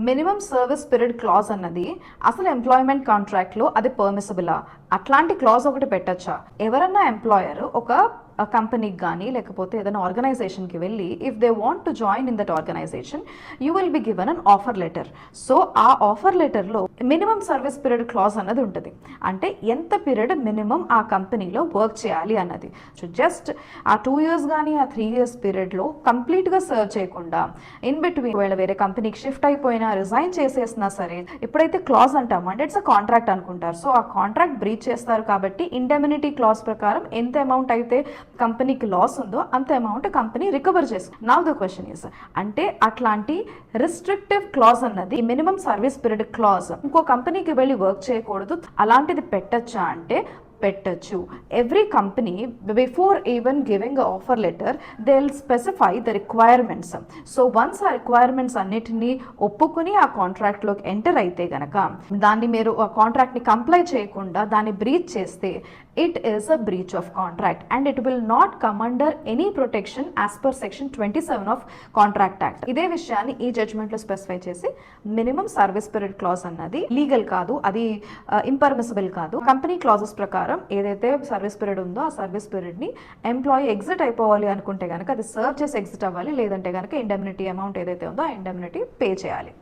Minimum service period clause అన్నది అసలు employment కాంట్రాక్ట్లో అది పర్మిసిబులా, అట్లాంటి క్లాజ్ ఒకటి పెట్టచ్చా? ఎవరన్నా ఎంప్లాయర్ ఒక కంపెనీకి కానీ లేకపోతే ఏదైనా ఆర్గనైజేషన్కి వెళ్ళి if they want to join in that organization you will be given an offer letter. So ఆ ఆఫర్ లెటర్లో మినిమం సర్వీస్ పీరియడ్ క్లాజ్ అన్నది ఉంటుంది. అంటే ఎంత పీరియడ్ మినిమం ఆ కంపెనీలో వర్క్ చేయాలి అన్నది. సో జస్ట్ ఆ 2 years కానీ ఆ 3 years పీరియడ్లో కంప్లీట్గా సర్వ్ చేయకుండా ఇన్ బిట్వీన్ ఒకవేళ వేరే కంపెనీకి షిఫ్ట్ అయిపోయినా రిజైన్ చేసేసినా సరే, ఎప్పుడైతే క్లాజ్ అంటామో అంటే ఇట్స్ అ కాంట్రాక్ట్ అనుకుంటారు. సో ఆ కాంట్రాక్ట్ బ్రీచ్ చేస్తారు కాబట్టి ఇండెమినిటీ క్లాజ్ ప్రకారం ఎంత అమౌంట్ అయితే కంపెనీకి లాస్ ఉందో అంత అమౌంట్ కంపెనీ రికవర్ చేసుకుంది. నౌ ద క్వశ్చన్ ఈస్, అంటే అట్లాంటి రిస్ట్రిక్టివ్ క్లాజ్ అన్నది మినిమం సర్వీస్ పీరియడ్ క్లాజ్ ఇంకో కంపెనీకి వెళ్ళి వర్క్ చేయకూడదు అలాంటిది పెట్టచ్చా అంటే పెట్టచ్చు. Every company before even giving offer letter they will specify the requirements. So once ఆ రిక్వైర్మెంట్స్ అన్నిటినీ ఒప్పుకుని ఆ కాంట్రాక్ట్లోకి ఎంటర్ అయితే గనక దాన్ని మీరు ఆ కాంట్రాక్ట్ని కంప్లై చేయకుండా దాన్ని బ్రీచ్ చేస్తే it is a breach of contract and it will not come under any protection as per section 27 of Contract Act. ఇదే విషయాన్ని ఈ జడ్జ్మెంట్లో స్పెసిఫై చేసి మినిమం సర్వీస్ పీరియడ్ క్లాజ్ అన్నది లీగల్ కాదు, అది ఇంపర్మిసిబుల్ కాదు. కంపెనీ క్లాజెస్ ప్రకారం ఏదైతే సర్వీస్ పీరియడ్ ఉందో ఆ సర్వీస్ పీరియడ్ని ఎంప్లాయీ ఎగ్జిట్ అయిపోవాలి అనుకుంటే కనుక అది సర్వ్ చేసి ఎగ్జిట్ అవ్వాలి, లేదంటే కనుక ఇండెమ్నిటీ అమౌంట్ ఏదైతే ఉందో ఆ ఇండెమ్నిటీ పే చేయాలి.